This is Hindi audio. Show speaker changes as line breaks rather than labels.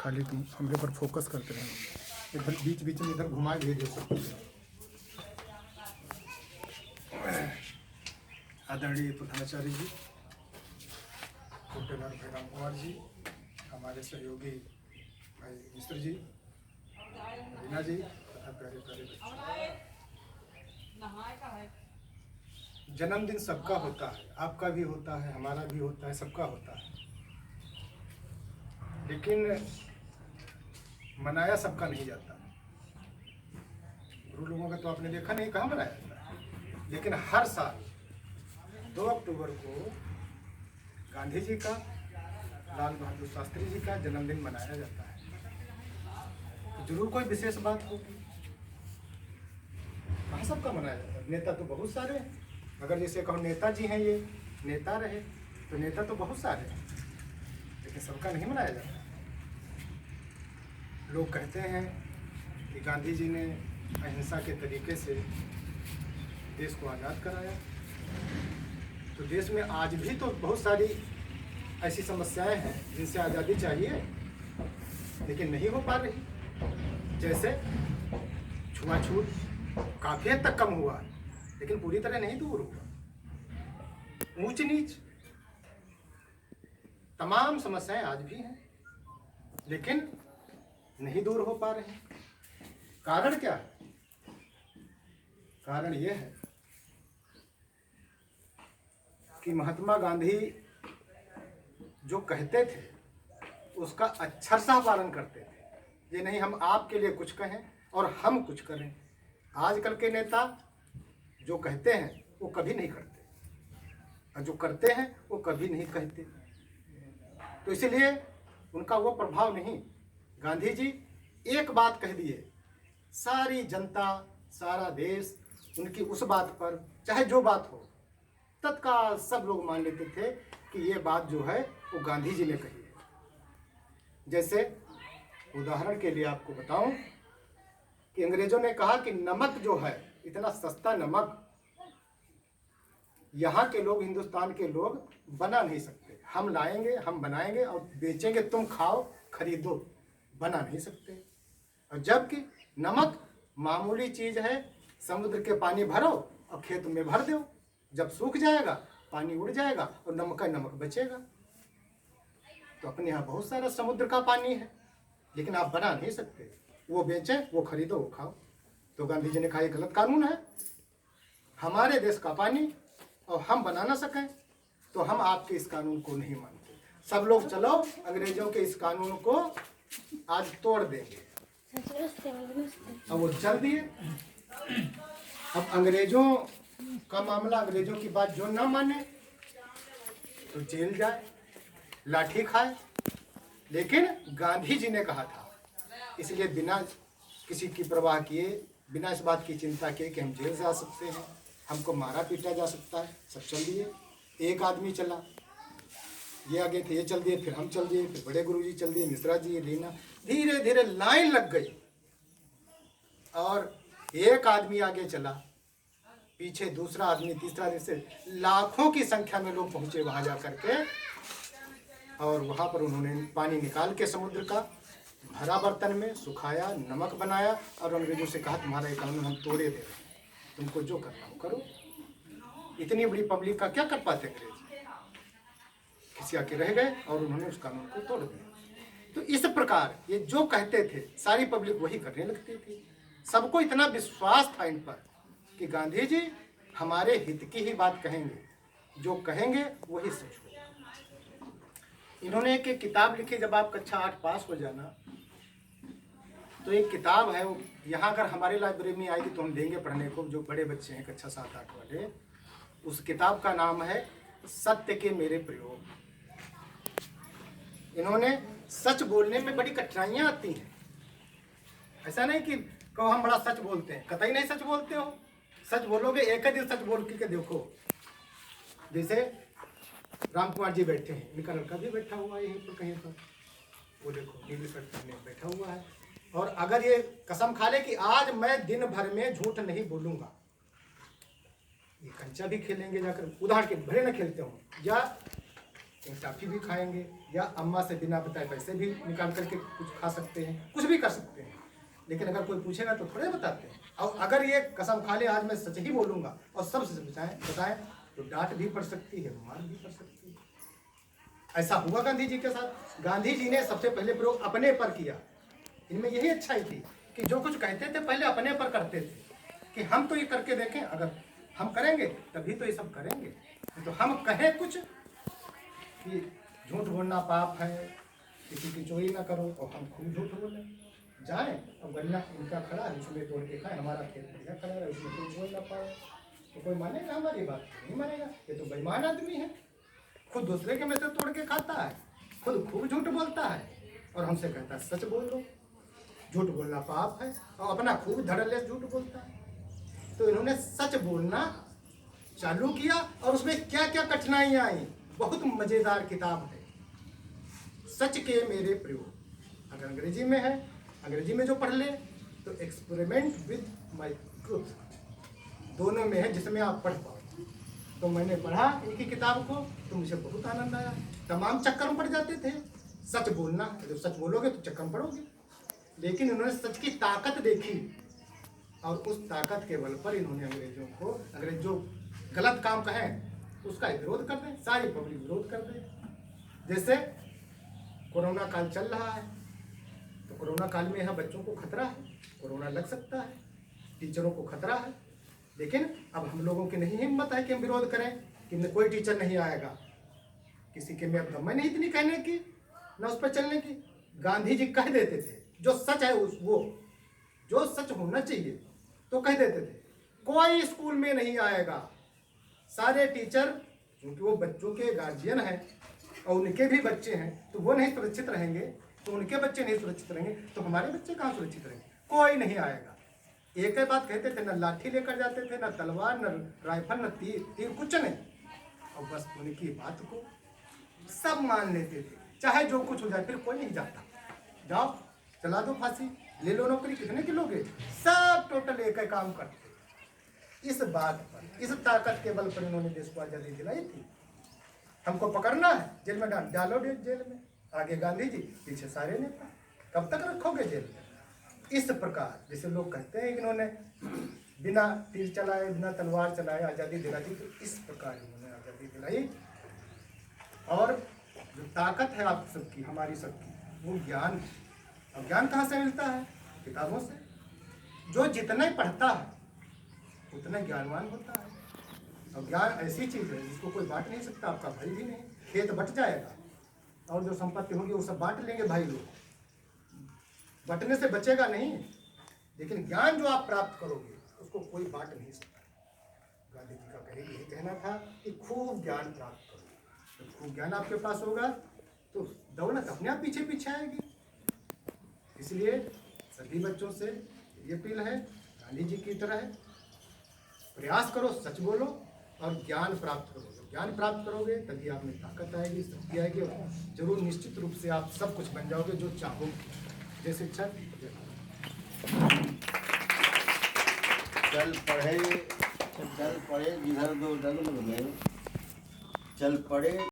खाली तुम हमले पर फोकस करते रहो, इधर बीच बीच में इधर घुमा भी दे सकते हो। आदरणीय प्रधानाचार्य जी, सूबेदार भाई राम कुमार जी, हमारे सहयोगी भाई मिश्र जी, रीना जी तथा प्यारे प्यारे बच्चों, जन्मदिन सबका होता है, आपका भी होता है, हमारा भी होता है, सबका होता है, लेकिन मनाया सबका नहीं जाता। गुरु लोगों का तो आपने देखा नहीं, कहाँ मनाया जाता है, लेकिन हर साल 2 अक्टूबर को गांधी जी का, लाल बहादुर शास्त्री जी का जन्मदिन मनाया जाता है। तो जरूर कोई विशेष बात होगी। कहाँ सबका मनाया जाता है? नेता तो बहुत सारे हैं। अगर जैसे कहो नेताजी हैं, ये नेता रहे, तो नेता तो बहुत सारे हैं, लेकिन सबका नहीं मनाया जाता। लोग कहते हैं कि गांधी जी ने अहिंसा के तरीके से देश को आज़ाद कराया। तो देश में आज भी तो बहुत सारी ऐसी समस्याएं हैं जिनसे आज़ादी चाहिए, लेकिन नहीं हो पा रही। जैसे छुआछूत काफ़ी हद तक कम हुआ, लेकिन पूरी तरह नहीं दूर हुआ। ऊंच नीच तमाम समस्याएं आज भी हैं, लेकिन नहीं दूर हो पा रहे। कारण क्या है? कारण यह है कि महात्मा गांधी जो कहते थे उसका अक्षरशः पालन करते थे। ये नहीं हम आपके लिए कुछ कहें और हम कुछ करें। आजकल के नेता जो कहते हैं वो कभी नहीं करते, और जो करते हैं वो कभी नहीं कहते। तो इसलिए उनका वो प्रभाव नहीं। गांधी जी एक बात कह दिए, सारी जनता, सारा देश उनकी उस बात पर, चाहे जो बात हो, तत्काल सब लोग मान लेते थे कि ये बात जो है वो गांधी जी ने कही है। जैसे उदाहरण के लिए आपको बताऊं कि अंग्रेजों ने कहा कि नमक जो है, इतना सस्ता नमक यहाँ के लोग, हिंदुस्तान के लोग बना नहीं सकते। हम लाएंगे, हम बनाएंगे और बेचेंगे, तुम खाओ, खरीदो, बना नहीं सकते। और जबकि नमक मामूली चीज है, समुद्र के पानी भरो और खेत में भर दो, जब सूख जाएगा पानी उड़ जाएगा और नमक का नमक बचेगा। तो अपने यहाँ बहुत सारा समुद्र का पानी है, लेकिन आप बना नहीं सकते। वो बेचें, वो खरीदो, वो खाओ। तो गांधी जी ने कहा ये गलत कानून है, हमारे देश का पानी और हम बना ना सकें, तो हम आपके इस कानून को नहीं मानते। सब लोग चलो अंग्रेजों के इस कानून को आज तोड़ देंगे। अब वो चल दिए। अब अंग्रेजों का मामला, अंग्रेजों की बात जो ना माने तो जेल जाए, लाठी खाए। लेकिन गांधी जी ने कहा था, इसलिए बिना किसी की परवाह किए, बिना इस बात की चिंता किए कि हम जेल जा सकते हैं, हमको मारा पीटा जा सकता है, सब चल दिए। एक आदमी चला, ये आगे थे, ये चल दिए, फिर हम चल दिए, फिर बड़े गुरुजी चल दिए, मिश्रा जी, रीना, धीरे धीरे लाइन लग गई। और एक आदमी आगे चला, पीछे दूसरा आदमी, तीसरा आदमी, से लाखों की संख्या में लोग पहुंचे वहां जा करके। और वहां पर उन्होंने पानी निकाल के समुद्र का भरा बर्तन में, सुखाया, नमक बनाया और अंग्रेजों से कहा तुम्हारा ये कानून हम तोड़े दे रहे, तुमको जो करना हो करो। इतनी बड़ी पब्लिक का क्या कर पाते अंग्रेज? खिसिया के रह गए और उन्होंने उस कानून को तोड़ दिया। तो इस प्रकार ये जो कहते थे सारी पब्लिक वही करने लगती थी। सबको इतना विश्वास था इन पर कि गांधी जी हमारे हित की ही बात कहेंगे, जो कहेंगे वही सच होगा। इन्होंने एक किताब लिखी, जब आप कक्षा 8 पास हो जाना तो एक किताब है, वो यहाँ अगर हमारी लाइब्रेरी में आएगी तो हम देंगे पढ़ने को, जो बड़े बच्चे हैं कक्षा 7-8 वाले। उस किताब का नाम है सत्य के मेरे प्रयोग। इन्होंने सच बोलने में बड़ी कठिनाइयां आती हैं। ऐसा नहीं कि कहो हम बड़ा सच बोलते हैं, कतई नहीं सच बोलते हो। सच बोलोगे, एक ही दिन सच बोल के देखो। जैसे राम कुमार जी बैठे हैं, इनका लड़का भी बैठा हुआ है यहीं पर कहीं पर, वो देखो नीली शर्ट पहने बैठा हुआ है। और अगर ये कसम खा ले कि आज मैं दिन भर में झूठ नहीं बोलूंगा, ये कंचा भी खेलेंगे जाकर, उदाहरण के भले न खेलते हो, या टॉफी भी खाएंगे, या अम्मा से बिना बताए पैसे भी निकाल करके कुछ खा सकते हैं, कुछ भी कर सकते हैं। लेकिन अगर कोई पूछेगा तो थोड़े बताते हैं। और अगर ये कसम खा ले आज मैं सच ही बोलूँगा और सब सच बताएं तो डांट भी पड़ सकती है, मार भी पड़ सकती है। ऐसा हुआ गांधी जी के साथ। गांधी जी ने सबसे पहले प्रयोग अपने पर किया। इनमें यही अच्छाई थी कि जो कुछ कहते थे पहले अपने पर करते थे कि हम तो ये करके देखें, अगर हम करेंगे तभी तो ये सब करेंगे। तो हम कहें कुछ कि झूठ बोलना पाप है, किसी की चोरी ना करो, और हम खूब झूठ बोलें। जाएं और गन्ना इनका खड़ा है, उसमें तोड़ के खाएं, हमारा खेत बढ़िया खड़ा है, उसमें कोई बोल ना पाए तो कोई मानेगा हमारी बात? नहीं मानेगा। ये तो बेईमान आदमी है, खुद दूसरे के में से तोड़ के खाता है, खुद खूब झूठ बोलता है और हमसे कहता है सच बोल लो। झूठ बोलना पाप है और अपना खूब धड़ल्ले झूठ बोलता है। तो इन्होंने सच बोलना चालू किया और उसमें क्या क्या कठिनाइयां आई। बहुत मजेदार किताब है सच के मेरे प्रयोग। अगर अंग्रेजी में है, अंग्रेजी में जो पढ़ ले तो एक्सपेरिमेंट विद माय ट्रूथ दोनों में है, जिसमें आप पढ़ पाओ। तो मैंने पढ़ा इनकी किताब को तो मुझे बहुत आनंद आया। तमाम चक्कर में पड़ जाते थे सच बोलना, जब सच बोलोगे तो चक्कर में पड़ोगे। लेकिन इन्होंने सच की ताकत देखी और उस ताकत के बल पर इन्होंने अंग्रेजों को, अंग्रेज जो गलत काम कहें उसका विरोध कर दें, सारी पब्लिक विरोध कर दे। जैसे कोरोना काल चल रहा है तो कोरोना काल में यहाँ बच्चों को खतरा है, कोरोना लग सकता है, टीचरों को खतरा है। लेकिन अब हम लोगों की नहीं हिम्मत है कि हम विरोध करें कि कोई टीचर नहीं आएगा। किसी के में अब दम नहीं इतनी कहने की, न उस पर चलने की। गांधी जी कह देते थे जो सच है वो जो सच होना चाहिए तो कह देते थे कोई स्कूल में नहीं आएगा। सारे टीचर, क्योंकि वो बच्चों के गार्जियन हैं और उनके भी बच्चे हैं, तो वो नहीं सुरक्षित रहेंगे, तो उनके बच्चे नहीं सुरक्षित रहेंगे तो हमारे बच्चे कहाँ सुरक्षित रहेंगे? कोई नहीं आएगा। एक ही बात कहते थे, न लाठी लेकर जाते थे, न तलवार, न राइफल, न तीर, कुछ नहीं। और बस उनकी बात को सब मान लेते थे, चाहे जो कुछ हो जाए, फिर कोई नहीं जाता। जाओ चला दो फांसी, ले लो नौकरी, कितने की लोगे? सब टोटल एक ही काम करते। इस बात पर, इस ताकत के बल पर इन्होंने देश को आजादी दिलाई थी। हमको पकड़ना है, जेल में डालो, जेल में। आगे गांधी जी, पीछे सारे नेता। कब तक रखोगे जेल में? इस प्रकार जैसे लोग कहते हैं कि इन्होंने बिना तीर चलाए, बिना तलवार चलाए आज़ादी दिलाई थी, तो इस प्रकार इन्होंने आज़ादी दिलाई। और जो ताकत है आप सबकी, हमारी सबकी, वो ज्ञान है। और ज्ञान कहाँ से मिलता है? किताबों से। जो जितना ही पढ़ता है उतना ज्ञानवान होता है। और ज्ञान ऐसी चीज़ है जिसको कोई बांट नहीं सकता, आपका भाई भी नहीं। खेत बट जाएगा और जो संपत्ति होगी वो सब बांट लेंगे भाई लोग, बटने से बचेगा नहीं। लेकिन ज्ञान जो आप प्राप्त करोगे उसको कोई बांट नहीं सकता। गांधी जी का यही कहना था कि खूब ज्ञान प्राप्त करो। जब खूब ज्ञान आपके पास होगा तो दौलत अपने आप पीछे पीछे आएगी। इसलिए सभी बच्चों से ये अपील है, गांधी जी की तरह प्रयास करो, सच बोलो और ज्ञान प्राप्त करो। जब ज्ञान प्राप्त करोगे तभी आप में ताकत आएगी, शक्ति आएगी और जरूर निश्चित रूप से आप सब कुछ बन जाओगे जो चाहोगे। जय शिक्षक।
चल पढ़े जिधर दो डग में चल पड़े।